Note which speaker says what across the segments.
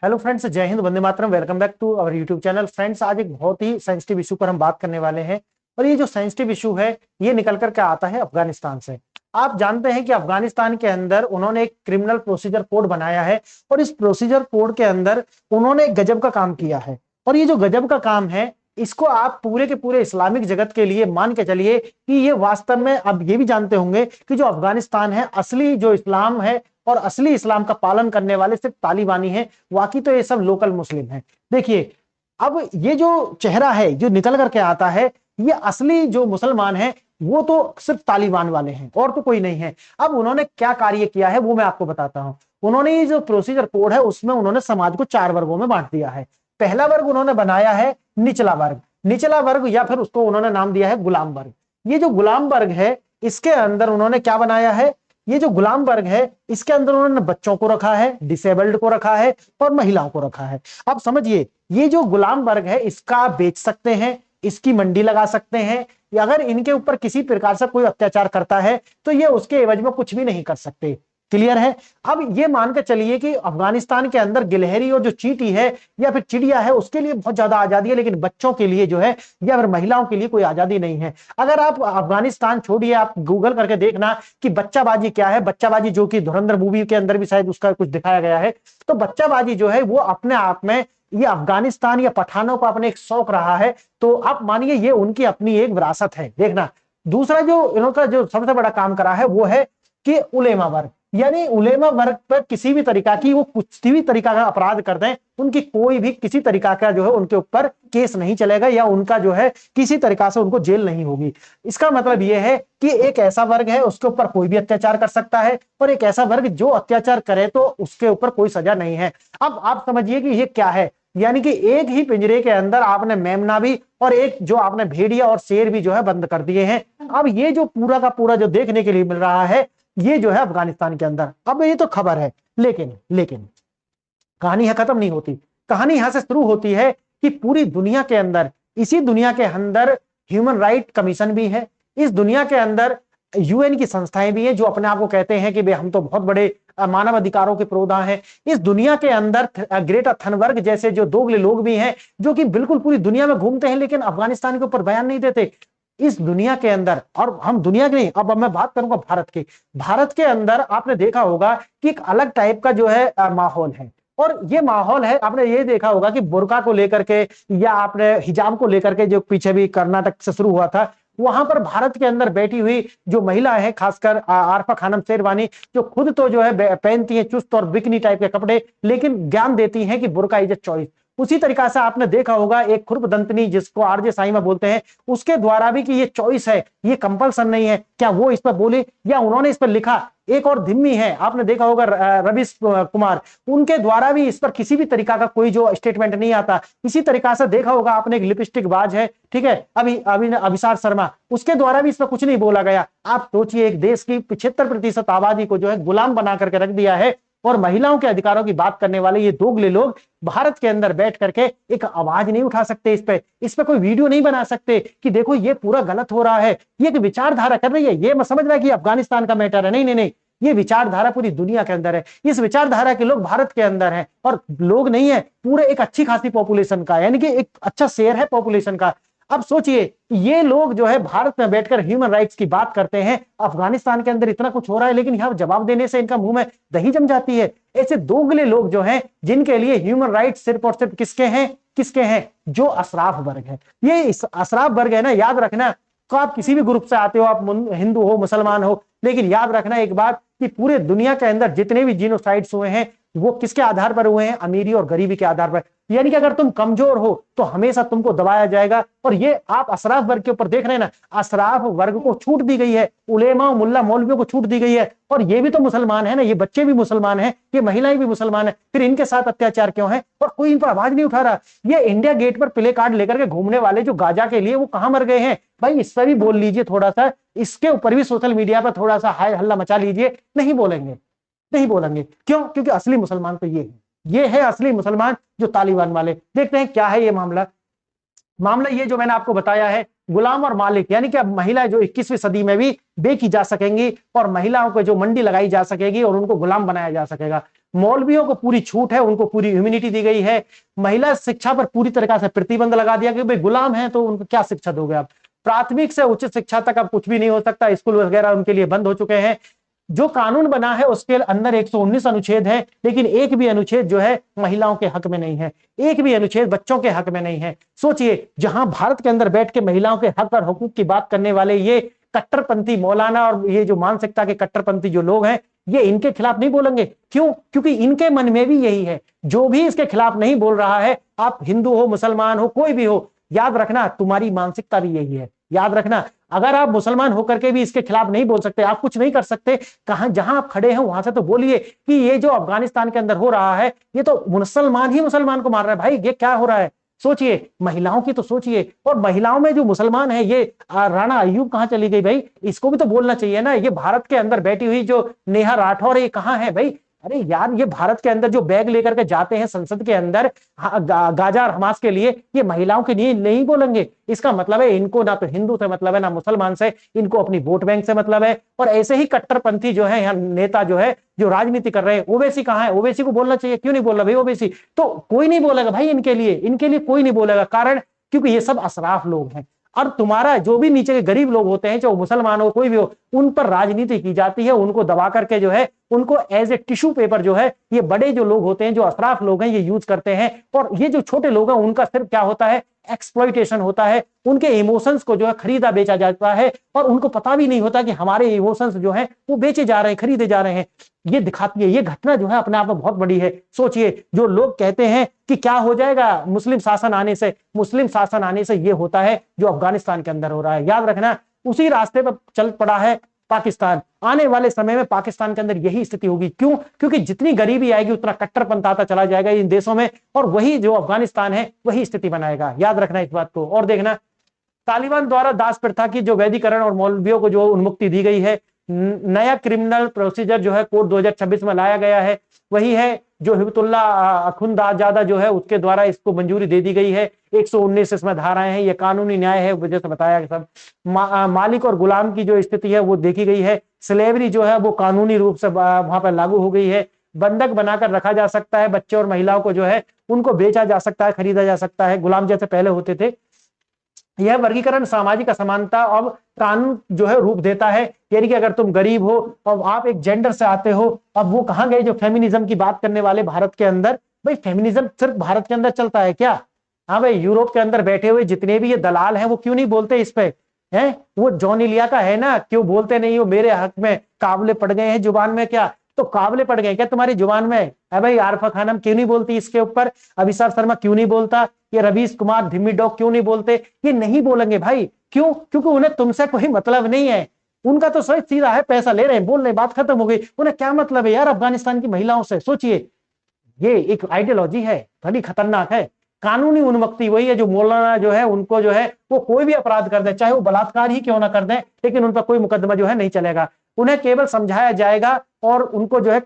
Speaker 1: Hello friends, जय हिंद, वंदे मातरम। Welcome back to our YouTube channel. Friends, आज एक बहुत ही सेंसिटिव इशू पर हम बात करने वाले हैं। और ये जो सेंसिटिव इशू है, ये निकल कर के आता है अफगानिस्तान से। आप जानते हैं कि अफगानिस्तान के अंदर उन्होंने एक क्रिमिनल प्रोसीजर कोड बनाया है और इस प्रोसीजर कोड के अंदर उन्होंने एक गजब का काम किया है। और ये जो गजब का काम है, इसको आप पूरे के पूरे इस्लामिक जगत के लिए मान के चलिए कि ये वास्तव में, अब ये भी जानते होंगे कि जो अफगानिस्तान है, असली जो इस्लाम है और असली इस्लाम का पालन करने वाले सिर्फ तालिबानी हैं। बाकी तो ये सब लोकल मुस्लिम हैं। देखिए, अब ये जो चेहरा है जो निकल करके आता है, ये असली जो मुसलमान है वो तो सिर्फ तालिबान वाले हैं और तो कोई नहीं है। अब उन्होंने क्या कार्य किया है वो मैं आपको बताता हूं। उन्होंने ये जो प्रोसीजर कोड है उसमें उन्होंने समाज को 4 वर्गों में बांट दिया है। पहला वर्ग उन्होंने बनाया है निचला वर्ग। निचला वर्ग या फिर उसको उन्होंने नाम दिया है गुलाम वर्ग। ये जो गुलाम वर्ग है, इसके अंदर उन्होंने क्या बनाया है, ये जो गुलाम वर्ग है इसके अंदर उन्होंने बच्चों को रखा है, डिसेबल्ड को रखा है और महिलाओं को रखा है। अब समझिए, ये जो गुलाम वर्ग है इसका आप बेच सकते हैं, इसकी मंडी लगा सकते हैं, या अगर इनके ऊपर किसी प्रकार से कोई अत्याचार करता है तो ये उसके एवज में कुछ भी नहीं कर सकते। क्लियर है। अब ये मान के चलिए कि अफगानिस्तान के अंदर गिलहरी और जो चींटी है या फिर चिड़िया है उसके लिए बहुत ज्यादा आजादी है, लेकिन बच्चों के लिए जो है या फिर महिलाओं के लिए कोई आजादी नहीं है। अगर आप अफगानिस्तान छोड़िए, आप गूगल करके देखना कि बच्चाबाजी क्या है। बच्चाबाजी, जो कि धुरंधर मूवी के अंदर भी शायद उसका कुछ दिखाया गया है, तो बच्चाबाजी जो है वो अपने आप में ये अफगानिस्तान या पठानों का अपने एक शौक रहा है। तो आप मानिए ये उनकी अपनी एक विरासत है। देखना, दूसरा जो इनका जो सबसे बड़ा काम करा है वो है कि उलेमा वर्ग, यानी उलेमा वर्ग पर किसी भी तरीका की वो कुछ भी तरीका का अपराध कर दें, उनकी कोई भी किसी तरीका का जो है उनके ऊपर केस नहीं चलेगा या उनका जो है किसी तरीका से उनको जेल नहीं होगी। इसका मतलब यह है कि एक ऐसा वर्ग है उसके ऊपर कोई भी अत्याचार कर सकता है, और एक ऐसा वर्ग जो अत्याचार करे तो उसके ऊपर कोई सजा नहीं है। अब आप समझिए कि ये क्या है, यानी कि एक ही पिंजरे के अंदर आपने मेमना भी और एक जो आपने भेड़िया और शेर भी जो है बंद कर दिए हैं। अब ये जो पूरा का पूरा जो देखने के लिए मिल रहा है, ये जो है अफगानिस्तान के अंदर। अब ये तो खबर है, लेकिन कहानी यहां खत्म नहीं होती। कहानी यहां से शुरू होती है कि पूरी दुनिया के अंदर, इसी दुनिया के अंदर ह्यूमन राइट कमीशन भी है। इस दुनिया के अंदर यूएन की संस्थाएं भी हैं जो अपने आप को कहते हैं कि भाई हम तो बहुत बड़े मानव अधिकारों के पुरोधा हैं। इस दुनिया के अंदर ग्रेटा थनबर्ग जैसे जो दोगले लोग भी हैं जो कि बिल्कुल पूरी दुनिया में घूमते हैं लेकिन अफगानिस्तान के ऊपर बयान नहीं देते। इस दुनिया के अंदर, और हम दुनिया के नहीं, अब मैं बात करूंगा भारत के। भारत के अंदर आपने देखा होगा कि एक अलग टाइप का जो है माहौल है। और ये माहौल है, आपने ये देखा होगा कि बुर्का को लेकर के या आपने हिजाब को लेकर के जो पीछे भी कर्नाटक से शुरू हुआ था, वहां पर भारत के अंदर बैठी हुई जो महिला है, खासकर आरफा खानम शेरवानी, जो खुद तो जो है पहनती है चुस्त और बिकनी टाइप के कपड़े, लेकिन ज्ञान देती हैं कि बुर्का इज ए चॉइस। उसी तरीका से आपने देखा होगा एक खुरप दंतनी जिसको आरजे साइमा बोलते हैं, उसके द्वारा भी कि ये चॉइस है, ये कंपल्सन नहीं है। क्या वो इस पर बोले या उन्होंने इस पर लिखा? एक और धिम्मी है, आपने देखा होगा रवीश कुमार, उनके द्वारा भी इस पर किसी भी तरीका का कोई जो स्टेटमेंट नहीं आता। इसी तरीका से देखा होगा आपने एक लिपस्टिक बाज है, ठीक है, अभिसार शर्मा, उसके द्वारा भी इस पर कुछ नहीं बोला गया। आप सोचिए, एक देश की 75% आबादी को जो है गुलाम बना करके रख दिया है, और महिलाओं के अधिकारों की बात करने वाले ये दोगले लोग भारत के अंदर बैठ करके एक आवाज नहीं उठा सकते, इस पे कोई वीडियो नहीं बना सकते कि देखो ये पूरा गलत हो रहा है। ये एक विचारधारा कर रही है, ये मैं समझ रहा कि अफगानिस्तान का मैटर है, नहीं, ये विचारधारा पूरी दुनिया के अंदर है। इस विचारधारा के लोग भारत के अंदर हैं, और लोग नहीं है, पूरे एक अच्छी खासी पॉपुलेशन का, यानी कि एक अच्छा शेयर है पॉपुलेशन का। अब सोचिए, ये लोग जो है भारत में बैठकर ह्यूमन राइट्स की बात करते हैं, अफगानिस्तान के अंदर इतना कुछ हो रहा है, लेकिन यहां जवाब देने से इनका मुंह में दही जम जाती है। ऐसे दोगले लोग जो हैं जिनके लिए ह्यूमन राइट्स सिर्फ और सिर्फ किसके हैं, जो अशराफ वर्ग है। ये इस अशराफ वर्ग है ना, याद रखना। तो आप किसी भी ग्रुप से आते हो, आप हिंदू हो, मुसलमान हो, लेकिन याद रखना एक बात कि पूरे दुनिया के अंदर जितने भी जीनोसाइड्स हुए हैं वो किसके आधार पर हुए हैं? अमीरी और गरीबी के आधार पर। यानी कि अगर तुम कमजोर हो तो हमेशा तुमको दबाया जाएगा। और ये आप अशराफ वर्ग के ऊपर देख रहे हैं ना, अशराफ वर्ग को छूट दी गई है, उलेमा मुल्ला मौलवियों को छूट दी गई है। और ये भी तो मुसलमान है ना, ये बच्चे भी मुसलमान हैं, ये महिलाएं भी मुसलमान है, फिर इनके साथ अत्याचार क्यों है? और कोई इन पर आवाज नहीं उठा रहा। ये इंडिया गेट पर प्ले कार्ड लेकर के घूमने वाले जो गाजा के लिए, वो कहां मर गए हैं भाई? इस पर भी बोल लीजिए थोड़ा सा, इसके ऊपर भी सोशल मीडिया पर थोड़ा सा हाय हल्ला मचा लीजिए। नहीं बोलेंगे, नहीं बोलेंगे। क्यों? क्योंकि असली मुसलमान तो ये है असली मुसलमान, जो तालिबान वाले। देखते हैं क्या है ये मामला ये जो मैंने आपको बताया है, गुलाम और मालिक, यानी कि अब महिलाएं जो 21वीं सदी में भी बेची जा सकेंगी और महिलाओं को जो मंडी लगाई जा सकेगी और उनको गुलाम बनाया जा सकेगा। मौलवियों को पूरी छूट है, उनको पूरी इम्यूनिटी दी गई है। महिला शिक्षा पर पूरी तरीका से प्रतिबंध लगा दिया कि भाई गुलाम है तो उनको क्या शिक्षा दोगे आप। प्राथमिक से उच्च शिक्षा तक अब कुछ भी नहीं हो सकता, स्कूल वगैरह उनके लिए बंद हो चुके हैं। जो कानून बना है उसके अंदर 119 अनुच्छेद है, लेकिन एक भी अनुच्छेद जो है महिलाओं के हक में नहीं है, एक भी अनुच्छेद बच्चों के हक में नहीं है। सोचिए, जहां भारत के अंदर बैठ के महिलाओं के हक और हुकूक की बात करने वाले ये कट्टरपंथी मौलाना और ये जो मानसिकता के कट्टरपंथी जो लोग हैं, ये इनके खिलाफ नहीं बोलेंगे। क्यों? क्योंकि इनके मन में भी यही है। जो भी इसके खिलाफ नहीं बोल रहा है, आप हिंदू हो, मुसलमान हो, कोई भी हो, याद रखना तुम्हारी मानसिकता भी यही है। याद रखना, अगर आप मुसलमान होकर के भी इसके खिलाफ नहीं बोल सकते, आप कुछ नहीं कर सकते, कहां जहां आप खड़े हैं वहां से तो बोलिए कि ये जो अफगानिस्तान के अंदर हो रहा है, ये तो मुसलमान ही मुसलमान को मार रहा है। भाई ये क्या हो रहा है? सोचिए, महिलाओं की तो सोचिए। और महिलाओं में जो मुसलमान है, ये राणा अय्यूब कहां चली गई भाई? इसको भी तो बोलना चाहिए ना। ये भारत के अंदर बैठी हुई जो नेहा राठौर, ये कहां है भाई? अरे यार, ये भारत के अंदर जो बैग लेकर के जाते हैं संसद के अंदर गाजा और हमास के लिए, ये महिलाओं के लिए नहीं बोलेंगे। इसका मतलब है इनको ना तो हिंदू से मतलब है, ना मुसलमान से, इनको अपनी वोट बैंक से मतलब है। और ऐसे ही कट्टरपंथी जो है यहाँ नेता जो है, जो राजनीति कर रहे हैं, ओवैसी कहाँ है? ओवैसी को बोलना चाहिए, क्यों नहीं बोल रहा भाई ओवैसी? तो कोई नहीं बोलेगा भाई इनके लिए कोई नहीं बोलेगा। कारण क्योंकि ये सब अशराफ लोग हैं। और तुम्हारा जो भी नीचे के गरीब लोग होते हैं, चाहे मुसलमान हो कोई भी हो, उन पर राजनीति की जाती है। उनको दबा करके जो है, उनको एज ए टिश्यू पेपर जो है, ये बड़े जो लोग होते हैं, जो अशराफ लोग हैं, ये यूज करते हैं। और ये जो छोटे लोग हैं, उनका सिर्फ क्या होता है? एक्सप्लॉइटेशन होता है। उनके इमोशंस को जो है खरीदा बेचा जाता है, और उनको पता भी नहीं होता कि हमारे इमोशंस जो हैं वो बेचे जा रहे हैं, खरीदे जा रहे हैं। ये दिखाती है, ये घटना जो है अपने आप में बहुत बड़ी है। सोचिए, जो लोग कहते हैं कि क्या हो जाएगा मुस्लिम शासन आने से, मुस्लिम शासन आने से ये होता है जो अफगानिस्तान के अंदर हो रहा है। याद रखना, उसी रास्ते पर चल पड़ा है पाकिस्तान। आने वाले समय में पाकिस्तान के अंदर यही स्थिति होगी। क्यों? क्योंकि जितनी गरीबी आएगी उतना कट्टरपंथ आता चला जाएगा इन देशों में, और वही जो अफगानिस्तान है वही स्थिति बनाएगा। याद रखना इस बात को। और देखना, तालिबान द्वारा दास प्रथा की जो वैधीकरण और मौलवियों को जो उन्मुक्ति दी गई है, नया क्रिमिनल प्रोसीजर जो है कोड 2026 में लाया गया है, वही है जो हिबतुल्ला अखुंदाजादा जो है उसके द्वारा इसको मंजूरी दे दी गई है। 119 इसमें धाराएं हैं। ये कानूनी न्याय है, वजह से बताया सब। मालिक और गुलाम की जो स्थिति है वो देखी गई है। स्लेवरी जो है वो कानूनी रूप से वहां पर लागू हो गई है। बंधक बनाकर रखा जा सकता है। बच्चे और महिलाओं को जो है उनको बेचा जा सकता है, खरीदा जा सकता है, गुलाम जैसे पहले होते थे। यह वर्गीकरण सामाजिक असमानता अब कानून जो है रूप देता है। यानी कि अगर तुम गरीब हो और आप एक जेंडर से आते हो, अब वो कहां गए जो फेमिनिज्म की बात करने वाले भारत के अंदर? भाई फेमिनिज्म सिर्फ भारत के अंदर चलता है क्या? हाँ भाई, यूरोप के अंदर बैठे हुए जितने भी ये दलाल हैं वो क्यों नहीं बोलते इस पे? हैं वो जॉन इलिया का है ना, क्यों बोलते नहीं हो? मेरे हक में काबले पड़ गए हैं जुबान में। क्या तो काबले पड़ गए क्या तुम्हारी जुबान में? है भाई, आरफा खानम क्यों नहीं बोलती इसके ऊपर? अभिषेक शर्मा क्यों नहीं बोलता? ये रवीश कुमार धिम्मी डॉग क्यों नहीं बोलते? ये नहीं बोलेंगे भाई। क्यों? क्योंकि उन्हें तुमसे कोई मतलब नहीं है। उनका तो सही सीधा है, पैसा ले रहे हैं, बोल रहे, बात खत्म हो गई। उन्हें क्या मतलब है यार अफगानिस्तान की महिलाओं से? सोचिए, ये एक आइडियोलॉजी है, बड़ी खतरनाक है। कानूनी उन्मुक्ति वही है जो मौलाना जो है उनको जो है वो कोई भी अपराध कर दे, चाहे वो बलात्कार ही क्यों ना कर दें, लेकिन उन पर कोई मुकदमा जो है नहीं चलेगा। उन्हें केवल समझाया जाएगा और उनको जो है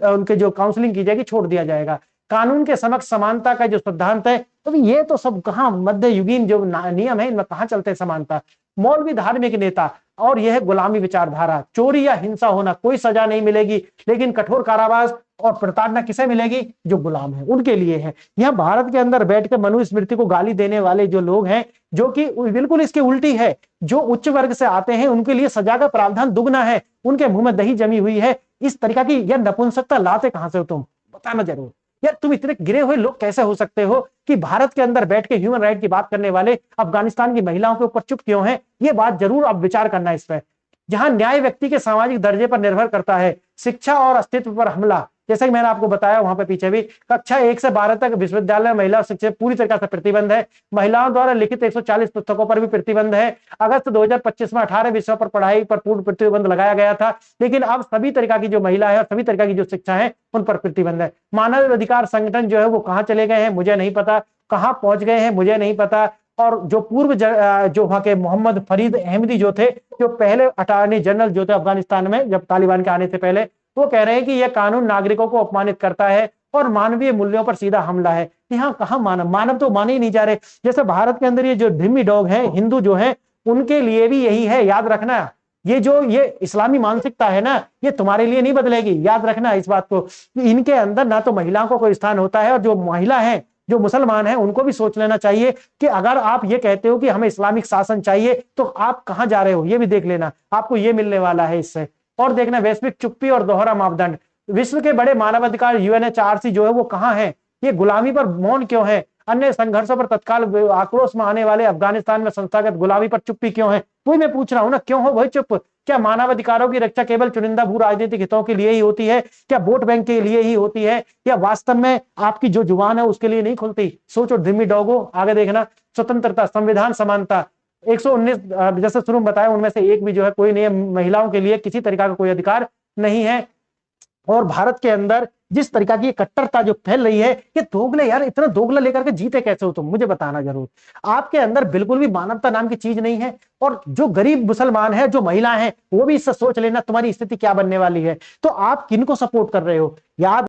Speaker 1: उनके जो काउंसलिंग की जाएगी, छोड़ दिया जाएगा। कानून के समक्ष समानता का जो सिद्धांत है, तो ये तो सब कहां मध्य युगीन जो नियम है इनमें कहां चलते समानता? मौलवी धार्मिक नेता और यह गुलामी विचारधारा, चोरी या हिंसा होना कोई सजा नहीं मिलेगी, लेकिन कठोर कारावास और प्रताड़ना किसे मिलेगी? जो गुलाम है उनके लिए है। यह भारत के अंदर बैठकर मनुस्मृति को गाली देने वाले जो लोग हैं, जो कि बिल्कुल इसके उल्टी है, जो उच्च वर्ग से आते हैं उनके लिए सजा का प्रावधान दुगना है, उनके मुंह में दही जमी हुई है। इस तरीका की यह नपुंसकता लाते कहां से हो तुम? बताना जरूर यार। तुम इतने गिरे हुए लोग कैसे हो सकते हो कि भारत के अंदर बैठ के ह्यूमन राइट की बात करने वाले अफगानिस्तान की महिलाओं के ऊपर चुप क्यों हैं? ये बात जरूर अब विचार करना इस पर। जहां न्याय व्यक्ति के सामाजिक दर्जे पर निर्भर करता है, शिक्षा और अस्तित्व पर हमला, जैसा कि मैंने आपको बताया वहां पे पीछे भी, कक्षा 1 से 12 तक विश्वविद्यालय महिला शिक्षा पूरी तरह से प्रतिबंध है। महिलाओं द्वारा लिखित 140 पुस्तकों पर भी प्रतिबंध है। अगस्त 2025 में 18 विषयों पर पढ़ाई पर पूर्ण प्रतिबंध लगाया गया था, लेकिन अब सभी तरीका की जो महिला है और सभी तरीका की जो शिक्षा है उन पर प्रतिबंध है। मानव अधिकार संगठन जो है वो कहाँ चले गए हैं मुझे नहीं पता, कहाँ पहुंच गए हैं मुझे नहीं पता। और जो पूर्व जो वहां के मोहम्मद फरीद अहमदी जो थे, जो पहले अटॉर्नी जनरल जो थे अफगानिस्तान में जब तालिबान के आने से पहले, वो कह रहे हैं कि यह कानून नागरिकों को अपमानित करता है और मानवीय मूल्यों पर सीधा हमला है। यहाँ कहाँ मानव तो माने ही नहीं जा रहे। जैसे भारत के अंदर ये जो धिम्मी डॉग है, हिंदू जो है, उनके लिए भी यही है। याद रखना, ये इस्लामी मानसिकता है ना, ये तुम्हारे लिए नहीं बदलेगी, याद रखना इस बात को। इनके अंदर ना तो महिलाओं को कोई स्थान होता है, और जो महिला है, जो मुसलमान हैं, उनको भी सोच लेना चाहिए कि अगर आप ये कहते हो कि हमें इस्लामिक शासन चाहिए, तो आप कहां जा रहे हो, ये भी देख लेना, आपको ये मिलने वाला है इससे। और देखना वैश्विक चुप्पी और दोहरा मापदंड, विश्व के बड़े मानवाधिकार यूएनएचआरसी जो है वो कहां है, ये गुलामी पर मौन क्यों है, अन्य संघर्षों पर तत्काल आक्रोश में आने वाले अफगानिस्तान में संस्थागत गुलामी पर चुप्पी क्यों है, वही मैं पूछ रहा हूं ना, क्यों हो वही चुप। क्या मानवाधिकारों की रक्षा केवल चुनिंदा भू राजनीतिक हितों के लिए ही होती है, क्या वोट बैंक के लिए ही होती है, या वास्तव में आपकी जो जुबान है उसके लिए नहीं खुलती? सोचो धिम्मी डॉगो, आगे देखना। स्वतंत्रता, संविधान, समानता, 119 जैसे शुरू में बताया उनमें से एक भी जो है कोई नहीं है, महिलाओं के लिए किसी तरीका का कोई अधिकार नहीं है। और भारत के अंदर जिस तरीका की कट्टरता जो फैल रही है, ये दोगले, यार इतना दोगला लेकर के जीते कैसे हो तुम, मुझे बताना जरूर। आपके अंदर बिल्कुल भी मानवता नाम की चीज नहीं है, और जो गरीब मुसलमान है, जो महिलाएं हैं, वो भी इससे सोच लेना तुम्हारी स्थिति क्या बनने वाली है। तो आप किनको सपोर्ट कर रहे हो, याद